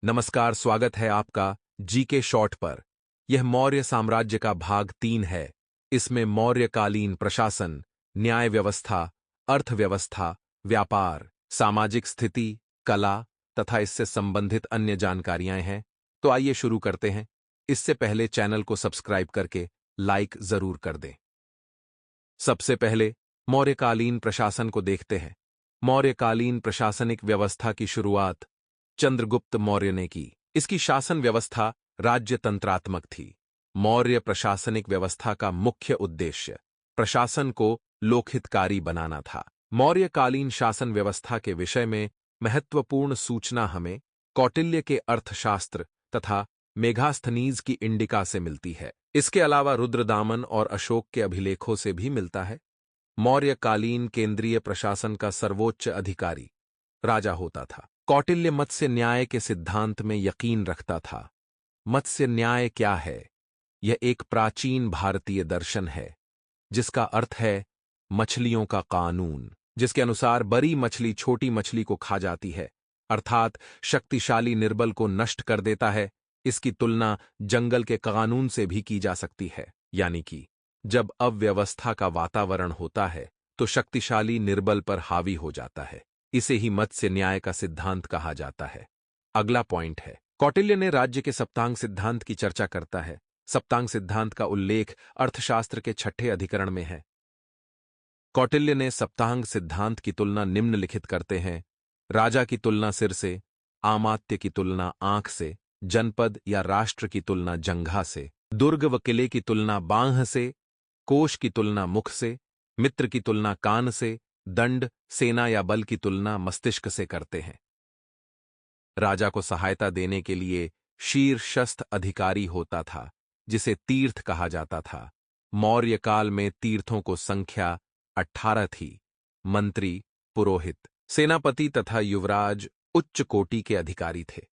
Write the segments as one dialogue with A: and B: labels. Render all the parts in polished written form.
A: नमस्कार, स्वागत है आपका जीके शॉर्ट पर। यह मौर्य साम्राज्य का भाग 3 है। इसमें मौर्यकालीन प्रशासन, न्याय व्यवस्था, अर्थव्यवस्था, व्यापार, सामाजिक स्थिति, कला तथा इससे संबंधित अन्य जानकारियां हैं। तो आइए शुरू करते हैं। इससे पहले चैनल को सब्सक्राइब करके लाइक जरूर कर दें। सबसे पहले मौर्यकालीन प्रशासन को देखते हैं। मौर्यकालीन प्रशासनिक व्यवस्था की शुरुआत चंद्रगुप्त मौर्य ने की। इसकी शासन व्यवस्था राज्यतंत्रात्मक थी। मौर्य प्रशासनिक व्यवस्था का मुख्य उद्देश्य प्रशासन को लोकहितकारी बनाना था। मौर्यकालीन शासन व्यवस्था के विषय में महत्वपूर्ण सूचना हमें कौटिल्य के अर्थशास्त्र तथा मेगास्थनीज की इंडिका से मिलती है। इसके अलावा रुद्रदामन और अशोक के अभिलेखों से भी मिलता है। मौर्यकालीन केंद्रीय प्रशासन का सर्वोच्च अधिकारी राजा होता था। कौटिल्य मत्स्य न्याय के सिद्धांत में यकीन रखता था। मत्स्य न्याय क्या है? यह एक प्राचीन भारतीय दर्शन है जिसका अर्थ है मछलियों का कानून, जिसके अनुसार बड़ी मछली छोटी मछली को खा जाती है, अर्थात शक्तिशाली निर्बल को नष्ट कर देता है। इसकी तुलना जंगल के कानून से भी की जा सकती है, यानी कि जब अव्यवस्था का वातावरण होता है तो शक्तिशाली निर्बल पर हावी हो जाता है। इसे ही मत्स्य न्याय का सिद्धांत कहा जाता है। अगला पॉइंट है, कौटिल्य ने राज्य के सप्तांग सिद्धांत की चर्चा करता है। सप्तांग सिद्धांत का उल्लेख अर्थशास्त्र के 6ठे अधिकरण में है। कौटिल्य ने सप्तांग सिद्धांत की तुलना निम्नलिखित करते हैं: राजा की तुलना सिर से, आमात्य की तुलना आंख से, जनपद या राष्ट्र की तुलना जंघा से, दुर्ग व किले की तुलना बांह से, कोश की तुलना मुख से, मित्र की तुलना कान से, दंड, सेना या बल की तुलना मस्तिष्क से करते हैं। राजा को सहायता देने के लिए शीर्षस्थ अधिकारी होता था जिसे तीर्थ कहा जाता था। मौर्य काल में तीर्थों को संख्या 18 थी। मंत्री, पुरोहित, सेनापति तथा युवराज उच्च कोटि के अधिकारी थे।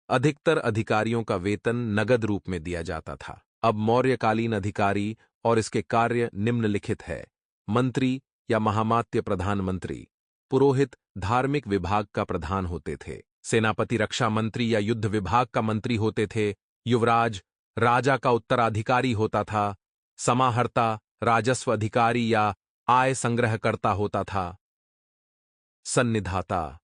A: अधिकतर अधिकारियों का वेतन नगद रूप में दिया जाता था। अब मौर्यकालीन अधिकारी और इसके कार्य निम्नलिखित है। मंत्री या महामात्य प्रधानमंत्री, पुरोहित धार्मिक विभाग का प्रधान होते थे, सेनापति रक्षा मंत्री या युद्ध विभाग का मंत्री होते थे, युवराज राजा का उत्तराधिकारी होता था, समाहर्ता राजस्व अधिकारी या आय संग्रहकर्ता होता था, सन्निधाता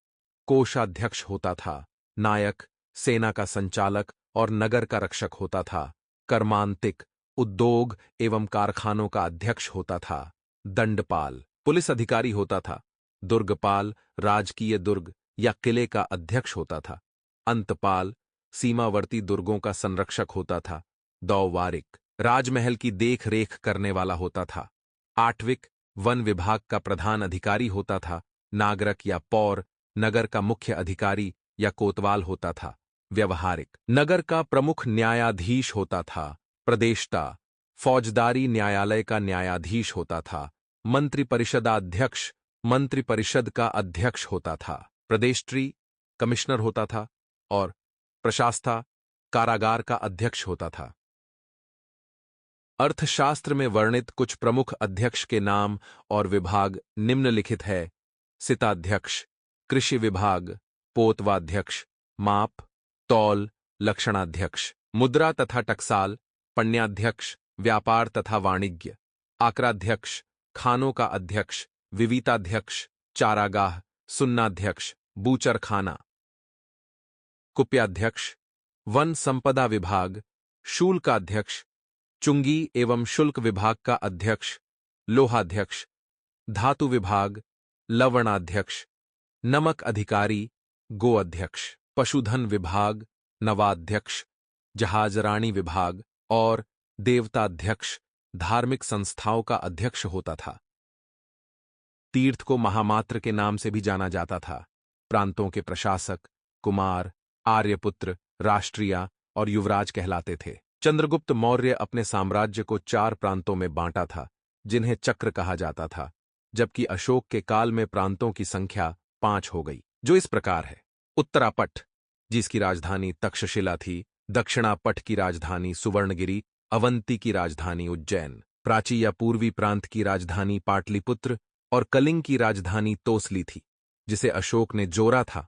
A: कोषाध्यक्ष होता था, नायक सेना का संचालक और नगर का रक्षक होता था, कर्मांतिक उद्योग एवं कारखानों का अध्यक्ष होता था, दंडपाल पुलिस अधिकारी होता था, दुर्गपाल राजकीय दुर्ग या किले का अध्यक्ष होता था, अंतपाल सीमावर्ती दुर्गों का संरक्षक होता था, दौवारिक राजमहल की देख रेख करने वाला होता था, आठविक वन विभाग का प्रधान अधिकारी होता था, नागरक या पौर नगर का मुख्य अधिकारी या कोतवाल होता था, व्यवहारिक नगर का प्रमुख न्यायाधीश होता था, प्रदेष्टा फौजदारी न्यायालय का न्यायाधीश होता था, मंत्रिपरिषदाध्यक्ष मंत्रिपरिषद का अध्यक्ष होता था, प्रदेष्ट्री कमिश्नर होता था और प्रशास्ता कारागार का अध्यक्ष होता था। अर्थशास्त्र में वर्णित कुछ प्रमुख अध्यक्ष के नाम और विभाग निम्नलिखित है: सिताध्यक्ष, कृषि विभाग, पोतवाध्यक्ष, माप, तौल, लक्षणाध्यक्ष, मुद्रा तथा टकसाल, पण्याध्यक्ष, व्यापार तथा वाणिज्य, आक्राध्यक्ष, खानों का अध्यक्ष, विविताध्यक्ष, चारागाह, सुन्नाध्यक्ष, बूचरखाना, कुप्याध्यक्ष, वन संपदा विभाग, शुल्काध्यक्ष, चुंगी एवं शुल्क विभाग का अध्यक्ष, लोहाध्यक्ष, धातु विभाग, लवणाध्यक्ष, नमक अधिकारी, गोअध्यक्ष, पशुधन विभाग, नवाध्यक्ष, जहाजरानी विभाग और देवताध्यक्ष धार्मिक संस्थाओं का अध्यक्ष होता था। तीर्थ को महामात्र के नाम से भी जाना जाता था। प्रांतों के प्रशासक कुमार, आर्यपुत्र, राष्ट्रिया और युवराज कहलाते थे। चंद्रगुप्त मौर्य अपने साम्राज्य को 4 प्रांतों में बांटा था जिन्हें चक्र कहा जाता था, जबकि अशोक के काल में प्रांतों की संख्या 5 हो गई, जो इस प्रकार है: उत्तरापट, जिसकी राजधानी तक्षशिला थी, दक्षिणापट की राजधानी सुवर्णगिरी, अवंती की राजधानी उज्जैन, प्राची या पूर्वी प्रांत की राजधानी पाटलिपुत्र और कलिंग की राजधानी तोसली थी, जिसे अशोक ने जोड़ा था।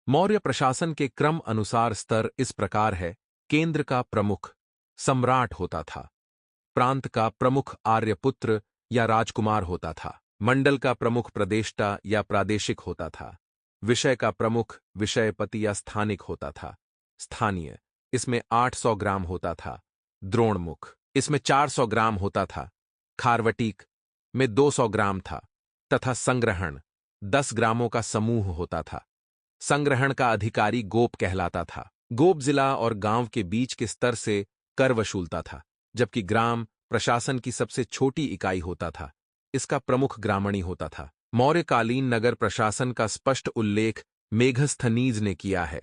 A: मौर्य प्रशासन के क्रम अनुसार स्तर इस प्रकार है। केंद्र का प्रमुख सम्राट होता था। प्रांत का प्रमुख आर्यपुत्र या राजकुमार होता था। मंडल का प्रमुख प्रदेष्टा या प्रादेशिक होता था। विषय का प्रमुख विषयपति या स्थानिक होता था। स्थानीय, इसमें 800 ग्राम होता था। द्रोणमुख, इसमें 400 ग्राम होता था। खारवटीक में 200 ग्राम था। तथा संग्रहण 10 ग्रामों का समूह होता था। संग्रहण का अधिकारी गोप कहलाता था। गोप जिला और गांव के बीच के स्तर से कर वसूलता था, जबकि ग्राम प्रशासन की सबसे छोटी इकाई होता था। इसका प्रमुख ग्रामणी होता था। मौर्यकालीन नगर प्रशासन का स्पष्ट उल्लेख मेघस्थनीज ने किया है।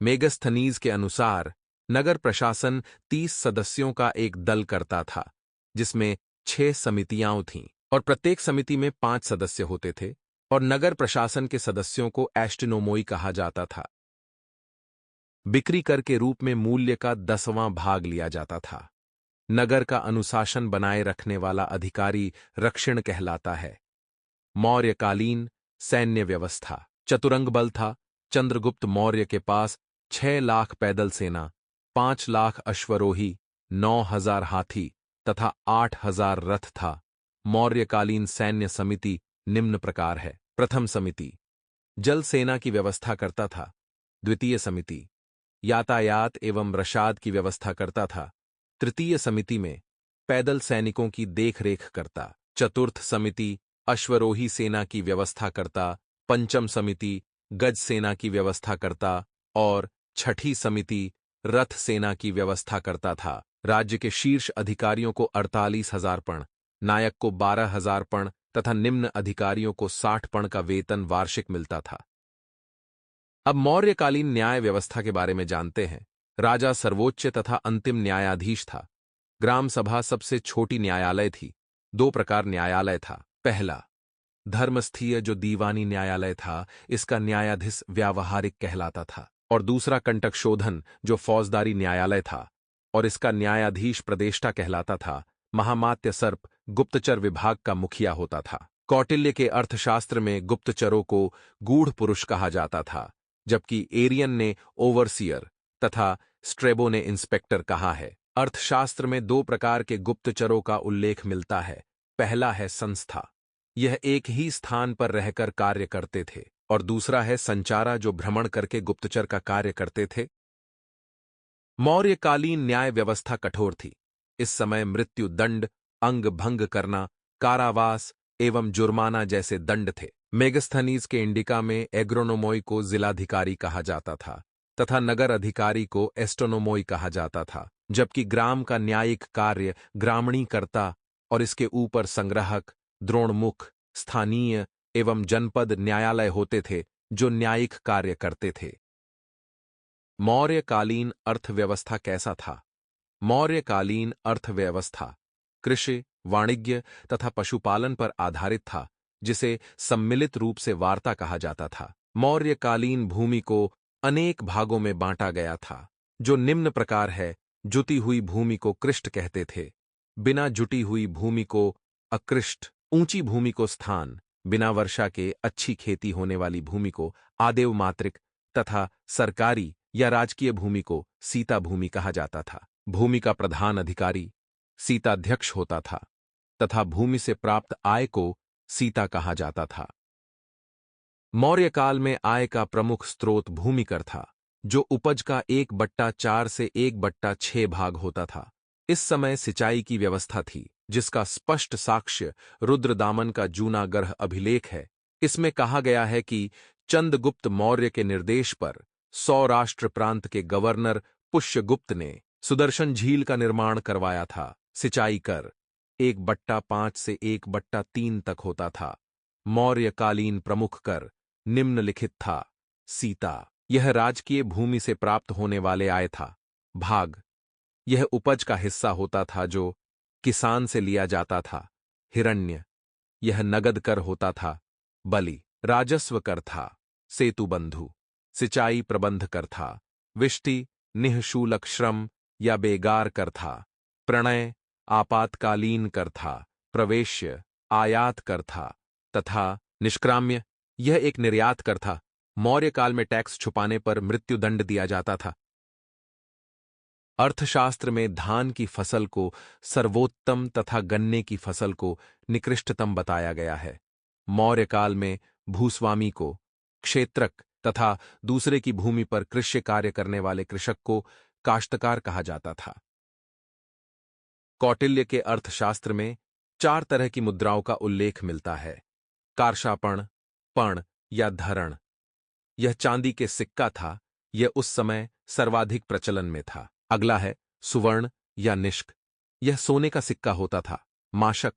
A: मेघस्थनीज के अनुसार नगर प्रशासन 30 सदस्यों का एक दल करता था, जिसमें 6 समितियां थीं और प्रत्येक समिति में 5 सदस्य होते थे, और नगर प्रशासन के सदस्यों को एस्टिनोमोई कहा जाता था। बिक्री कर के रूप में मूल्य का 10वां भाग लिया जाता था। नगर का अनुशासन बनाए रखने वाला अधिकारी रक्षण कहलाता है। मौर्यकालीन सैन्य व्यवस्था चतुरंग बल था। चंद्रगुप्त मौर्य के पास 6 लाख पैदल सेना, 5 लाख अश्वरोही, 9,000 हाथी तथा 8,000 रथ था। मौर्यकालीन सैन्य समिति निम्न प्रकार है। प्रथम समिति जल सेना की व्यवस्था करता था। द्वितीय समिति यातायात एवं रशाद की व्यवस्था करता था। तृतीय समिति में पैदल सैनिकों की देखरेख करता। चतुर्थ समिति अश्वरोही सेना की व्यवस्था करता। पंचम समिति गज सेना की व्यवस्था करता और छठी समिति रथ सेना की व्यवस्था करता था। राज्य के शीर्ष अधिकारियों को 48,000 पण, नायक को 12,000 पण तथा निम्न अधिकारियों को 60 पण का वेतन वार्षिक मिलता था। अब मौर्यकालीन न्याय व्यवस्था के बारे में जानते हैं। राजा सर्वोच्च तथा अंतिम न्यायाधीश था। ग्राम सभा सबसे छोटी न्यायालय थी। 2 प्रकार न्यायालय था। पहला धर्मस्थीय, जो दीवानी न्यायालय था, इसका न्यायाधीश व्यावहारिक कहलाता था। और दूसरा कंटक शोधन, जो फौजदारी न्यायालय था, और इसका न्यायाधीश प्रदेष्टा कहलाता था। महामात्य सर्प गुप्तचर विभाग का मुखिया होता था। कौटिल्य के अर्थशास्त्र में गुप्तचरों को गूढ़ पुरुष कहा जाता था, जबकि एरियन ने ओवरसियर तथा स्ट्रेबो ने इंस्पेक्टर कहा है। अर्थशास्त्र में 2 प्रकार के गुप्तचरों का उल्लेख मिलता है। पहला है संस्था, यह एक ही स्थान पर रहकर कार्य करते थे, और दूसरा है संचारा, जो भ्रमण करके गुप्तचर का कार्य करते थे। मौर्यकालीन न्याय व्यवस्था कठोर थी। इस समय मृत्यु दंड, अंग भंग करना, कारावास एवं जुर्माना जैसे दंड थे। मेगस्थनीज के इंडिका में एग्रोनोमोई को जिलाधिकारी कहा जाता था तथा नगर अधिकारी को एस्टोनोमोई कहा जाता था, जबकि ग्राम का न्यायिक कार्य ग्रामणी करता और इसके ऊपर संग्राहक, द्रोणमुख, स्थानीय एवं जनपद न्यायालय होते थे, जो न्यायिक कार्य करते थे। मौर्यकालीन अर्थव्यवस्था कैसा था? मौर्यकालीन अर्थव्यवस्था कृषि, वाणिज्य तथा पशुपालन पर आधारित था, जिसे सम्मिलित रूप से वार्ता कहा जाता था। मौर्यकालीन भूमि को अनेक भागों में बांटा गया था, जो निम्न प्रकार है। जुती हुई भूमि को कृष्ट कहते थे, बिना जुटी हुई भूमि को अकृष्ट, ऊंची भूमि को स्थान, बिना वर्षा के अच्छी खेती होने वाली भूमि को आदेव मातृक तथा सरकारी या राजकीय भूमि को सीता भूमि कहा जाता था। भूमि का प्रधान अधिकारी सीताध्यक्ष होता था तथा भूमि से प्राप्त आय को सीता कहा जाता था। मौर्यकाल में आय का प्रमुख स्रोत भूमिकर था, जो उपज का 1/4 से 1/6 भाग होता था। इस समय सिंचाई की व्यवस्था थी, जिसका स्पष्ट साक्ष्य रुद्रदामन का जूनागढ़ अभिलेख है। इसमें कहा गया है कि चंद्रगुप्त मौर्य के निर्देश पर सौराष्ट्र प्रांत के गवर्नर पुष्यगुप्त ने सुदर्शन झील का निर्माण करवाया था। सिंचाई कर 1/5 से 1/3 तक होता था। मौर्यकालीन प्रमुख कर निम्नलिखित था। सीता, यह राजकीय भूमि से प्राप्त होने वाले आय था। भाग, यह उपज का हिस्सा होता था जो किसान से लिया जाता था। हिरण्य, यह नगद कर होता था। बलि, राजस्व कर था। सेतुबंधु, सिंचाई प्रबंध कर था। विष्टि, निःशुल्क श्रम या बेगार कर था। प्रणय, आपातकालीन कर था। प्रवेश्य, आयात कर था। तथा निष्क्राम्य, यह एक निर्यात कर था। मौर्य काल में टैक्स छुपाने पर मृत्युदंड दिया जाता था। अर्थशास्त्र में धान की फसल को सर्वोत्तम तथा गन्ने की फसल को निकृष्टतम बताया गया है। मौर्य काल में भूस्वामी को क्षेत्रक तथा दूसरे की भूमि पर कृषि कार्य करने वाले कृषक को काश्तकार कहा जाता था। कौटिल्य के अर्थशास्त्र में 4 तरह की मुद्राओं का उल्लेख मिलता है। कार्षापण, पण या धरण। यह चांदी के सिक्का था। यह उस समय सर्वाधिक प्रचलन में था। अगला है सुवर्ण या निष्क। यह सोने का सिक्का होता था। माशक,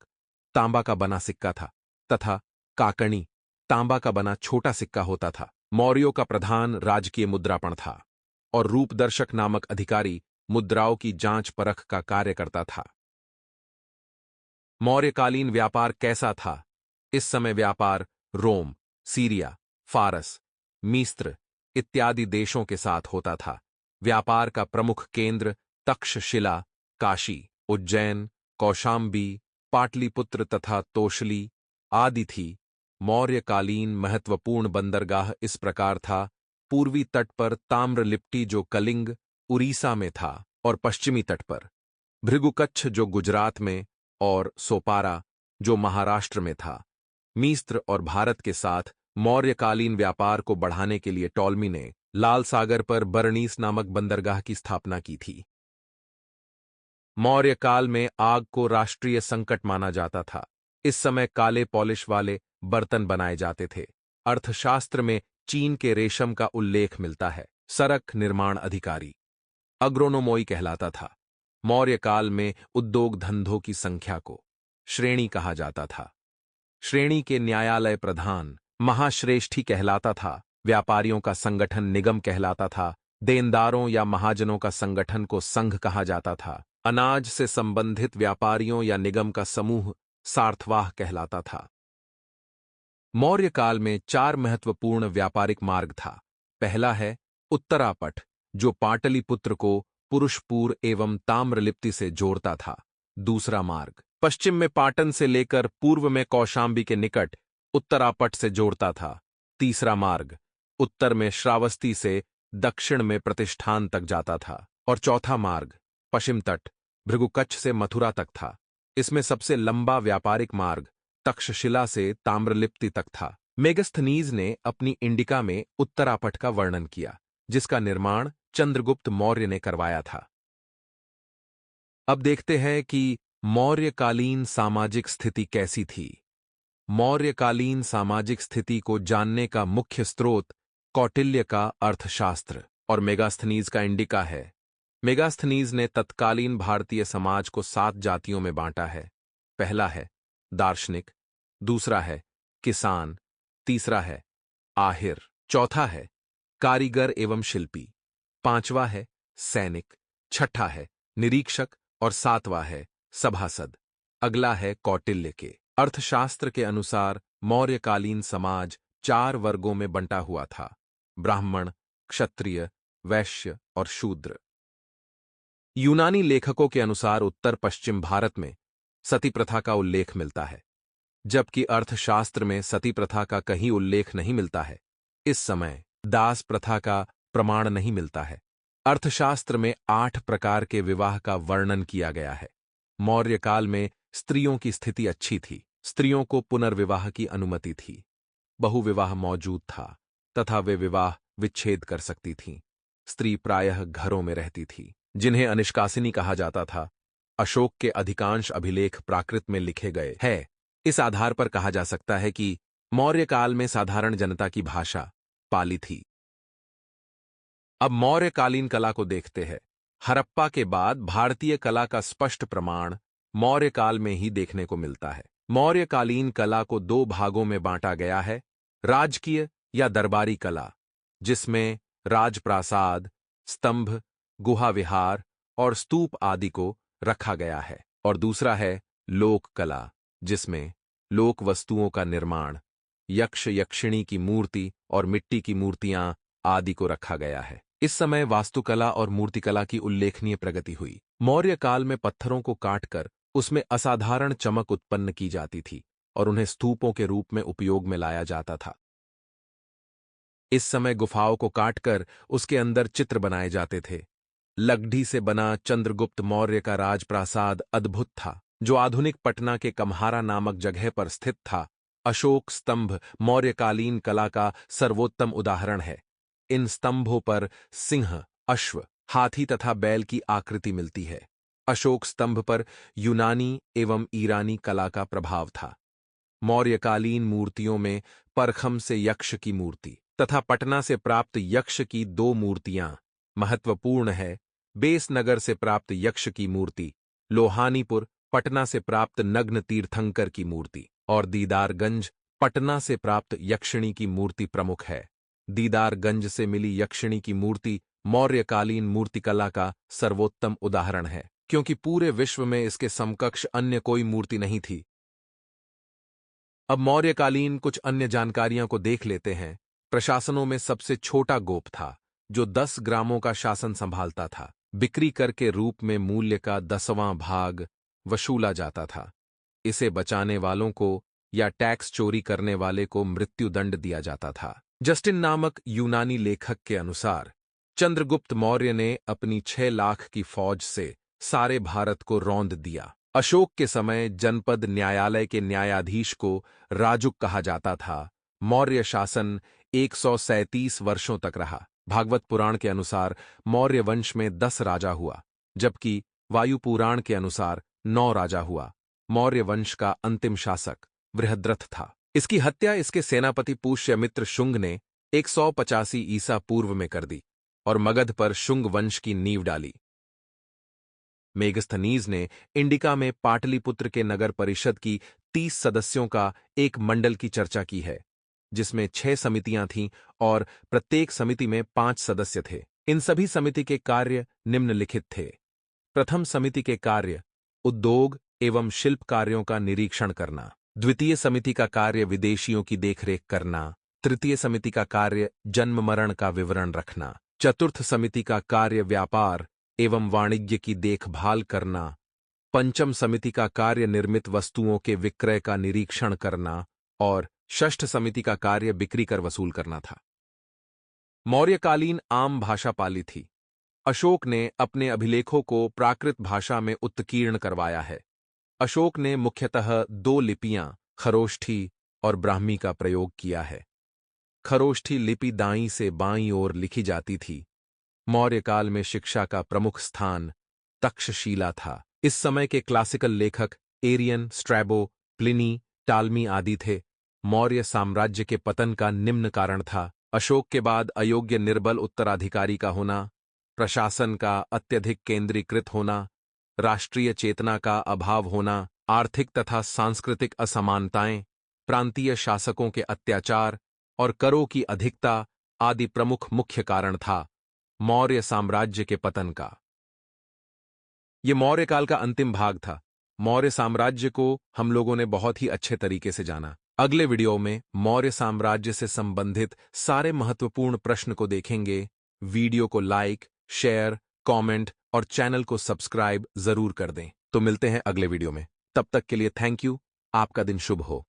A: तांबा का बना सिक्का था तथा काकणी, तांबा का बना छोटा सिक्का होता था। मौर्यों का प्रधान राजकीय मुद्रापण था और रूपदर्शक नामक अधिकारी मुद्राओं की जांच परख का कार्य करता था। मौर्यकालीन व्यापार कैसा था? इस समय व्यापार रोम, सीरिया, फारस, मिस्र इत्यादि देशों के साथ होता था। व्यापार का प्रमुख केंद्र तक्षशिला, काशी, उज्जैन, कौशाम्बी, पाटलिपुत्र तथा तोशली आदि थी। मौर्यकालीन महत्वपूर्ण बंदरगाह इस प्रकार था। पूर्वी तट पर ताम्रलिप्टी जो कलिंग, उड़ीसा में था और पश्चिमी तट पर भृगुकच्छ जो गुजरात में और सोपारा जो महाराष्ट्र में था। मिस्र और भारत के साथ मौर्यकालीन व्यापार को बढ़ाने के लिए टॉलमी ने लाल सागर पर बर्नीस नामक बंदरगाह की स्थापना की थी। मौर्य काल में आग को राष्ट्रीय संकट माना जाता था। इस समय काले पॉलिश वाले बर्तन बनाए जाते थे। अर्थशास्त्र में चीन के रेशम का उल्लेख मिलता है। सड़क निर्माण अधिकारी अग्रोनोमोई कहलाता था। मौर्य काल में उद्योग धंधों की संख्या को श्रेणी कहा जाता था। श्रेणी के न्यायालय प्रधान महाश्रेष्ठी कहलाता था। व्यापारियों का संगठन निगम कहलाता था। देनदारों या महाजनों का संगठन को संघ कहा जाता था। अनाज से संबंधित व्यापारियों या निगम का समूह सार्थवाह कहलाता था। मौर्य काल में 4 महत्वपूर्ण व्यापारिक मार्ग था। पहला है उत्तरापट, जो पाटलिपुत्र को पुरुषपुर एवं ताम्रलिप्ति से जोड़ता था। दूसरा मार्ग पश्चिम में पाटन से लेकर पूर्व में कौशाम्बी के निकट उत्तरापट से जोड़ता था। तीसरा मार्ग उत्तर में श्रावस्ती से दक्षिण में प्रतिष्ठान तक जाता था और चौथा मार्ग पश्चिम तट भृगुकच्छ से मथुरा तक था। इसमें सबसे लंबा व्यापारिक मार्ग तक्षशिला से ताम्रलिप्ति तक था। मेगस्थनीज ने अपनी इंडिका में उत्तरापट का वर्णन किया, जिसका निर्माण चंद्रगुप्त मौर्य ने करवाया था। अब देखते हैं कि मौर्यकालीन सामाजिक स्थिति कैसी थी। मौर्यकालीन सामाजिक स्थिति को जानने का मुख्य स्रोत कौटिल्य का अर्थशास्त्र और मेगास्थनीज का इंडिका है। मेगास्थनीज ने तत्कालीन भारतीय समाज को 7 जातियों में बांटा है। पहला है दार्शनिक, दूसरा है किसान, तीसरा है आहिर, चौथा है कारीगर एवं शिल्पी, पांचवा है सैनिक, छठा है निरीक्षक और सातवां है सभासद। अगला है कौटिल्य के अर्थशास्त्र के अनुसार मौर्यकालीन समाज 4 वर्गों में बंटा हुआ था: ब्राह्मण, क्षत्रिय, वैश्य और शूद्र। यूनानी लेखकों के अनुसार उत्तर पश्चिम भारत में सती प्रथा का उल्लेख मिलता है, जबकि अर्थशास्त्र में सती प्रथा का कहीं उल्लेख नहीं मिलता है। इस समय दास प्रथा का प्रमाण नहीं मिलता है। अर्थशास्त्र में 8 प्रकार के विवाह का वर्णन किया गया है। मौर्य काल में स्त्रियों की स्थिति अच्छी थी। स्त्रियों को पुनर्विवाह की अनुमति थी। बहुविवाह मौजूद था तथा वे विवाह विच्छेद कर सकती थीं। स्त्री प्रायः घरों में रहती थी, जिन्हें अनिष्कासिनी कहा जाता था। अशोक के अधिकांश अभिलेख प्राकृत में लिखे गए हैं। इस आधार पर कहा जा सकता है कि मौर्य काल में साधारण जनता की भाषा पाली थी। अब मौर्यकालीन कला को देखते हैं। हड़प्पा के बाद भारतीय कला का स्पष्ट प्रमाण मौर्य काल में ही देखने को मिलता है। मौर्यकालीन कला को 2 भागों में बांटा गया है: राजकीय या दरबारी कला, जिसमें राजप्रासाद, स्तंभ, गुहा विहार और स्तूप आदि को रखा गया है, और दूसरा है लोक कला, जिसमें लोक वस्तुओं का निर्माण, यक्ष यक्षिणी की मूर्ति और मिट्टी की मूर्तियां आदि को रखा गया है। इस समय वास्तुकला और मूर्तिकला की उल्लेखनीय प्रगति हुई। मौर्य काल में पत्थरों को काटकर उसमें असाधारण चमक उत्पन्न की जाती थी और उन्हें स्तूपों के रूप में उपयोग में लाया जाता था। इस समय गुफाओं को काटकर उसके अंदर चित्र बनाए जाते थे। लकड़ी से बना चंद्रगुप्त मौर्य का राजप्रासाद अद्भुत था, जो आधुनिक पटना के कम्हारा नामक जगह पर स्थित था। अशोक स्तंभ मौर्यकालीन कला का सर्वोत्तम उदाहरण है। इन स्तंभों पर सिंह, अश्व, हाथी तथा बैल की आकृति मिलती है। अशोक स्तंभ पर यूनानी एवं ईरानी कला का प्रभाव था। मौर्यकालीन मूर्तियों में परखम से यक्ष की मूर्ति तथा पटना से प्राप्त यक्ष की 2 मूर्तियां महत्वपूर्ण है। बेसनगर से प्राप्त यक्ष की मूर्ति, लोहानीपुर पटना से प्राप्त नग्न तीर्थंकर की मूर्ति और दीदारगंज पटना से प्राप्त यक्षिणी की मूर्ति प्रमुख है। दीदारगंज से मिली यक्षिणी की मूर्ति मौर्यकालीन मूर्तिकला का सर्वोत्तम उदाहरण है, क्योंकि पूरे विश्व में इसके समकक्ष अन्य कोई मूर्ति नहीं थी। अब मौर्यकालीन कुछ अन्य जानकारियों को देख लेते हैं। प्रशासनों में सबसे छोटा गोप था, जो 10 ग्रामों का शासन संभालता था। बिक्री कर के रूप में मूल्य का 10वां भाग वसूला जाता था। इसे बचाने वालों को या टैक्स चोरी करने वाले को मृत्युदंड दिया जाता था। जस्टिन नामक यूनानी लेखक के अनुसार चंद्रगुप्त मौर्य ने अपनी 6 लाख की फौज से सारे भारत को रौंद दिया। अशोक के समय जनपद न्यायालय के न्यायाधीश को राजुक कहा जाता था। मौर्य शासन 137 वर्षों तक रहा। भागवत पुराण के अनुसार मौर्य वंश में 10 राजा हुआ, जबकि वायु पुराण के अनुसार 9 राजा हुआ। मौर्य वंश का अंतिम शासक बृहद्रथ था। इसकी हत्या इसके सेनापति पुष्यमित्र शुंग ने 185 ईसा पूर्व में कर दी और मगध पर शुंग वंश की नींव डाली। मेगस्थनीज ने इंडिका में पाटलिपुत्र के नगर परिषद की 30 सदस्यों का एक मंडल की चर्चा की है, जिसमें 6 समितियां थीं और प्रत्येक समिति में 5 सदस्य थे। इन सभी समिति के कार्य निम्नलिखित थे। प्रथम समिति के कार्य उद्योग एवं शिल्प कार्यों का निरीक्षण करना। द्वितीय समिति का कार्य विदेशियों की देखरेख करना। तृतीय समिति का कार्य जन्म मरण का विवरण रखना। चतुर्थ समिति का कार्य व्यापार एवं वाणिज्य की देखभाल करना। पंचम समिति का कार्य निर्मित वस्तुओं के विक्रय का निरीक्षण करना और षष्ठ समिति का कार्य बिक्री कर वसूल करना था। मौर्यकालीन आम भाषा पाली थी। अशोक ने अपने अभिलेखों को प्राकृत भाषा में उत्कीर्ण करवाया है। अशोक ने मुख्यतः 2 लिपियां खरोष्ठी और ब्राह्मी का प्रयोग किया है। खरोष्ठी लिपि दाईं से बाईं ओर लिखी जाती थी। मौर्यकाल में शिक्षा का प्रमुख स्थान तक्षशिला था। इस समय के क्लासिकल लेखक एरियन, स्ट्रैबो, प्लिनी, टालमी आदि थे। मौर्य साम्राज्य के पतन का निम्न कारण था: अशोक के बाद अयोग्य निर्बल उत्तराधिकारी का होना, प्रशासन का अत्यधिक केंद्रीकृत होना, राष्ट्रीय चेतना का अभाव होना, आर्थिक तथा सांस्कृतिक असमानताएं, प्रांतीय शासकों के अत्याचार और करों की अधिकता आदि प्रमुख मुख्य कारण था मौर्य साम्राज्य के पतन का। ये मौर्यकाल का अंतिम भाग था। मौर्य साम्राज्य को हम लोगों ने बहुत ही अच्छे तरीके से जाना। अगले वीडियो में मौर्य साम्राज्य से संबंधित सारे महत्वपूर्ण प्रश्न को देखेंगे। वीडियो को लाइक, शेयर, कमेंट और चैनल को सब्सक्राइब जरूर कर दें। तो मिलते हैं अगले वीडियो में। तब तक के लिए थैंक यू। आपका दिन शुभ हो।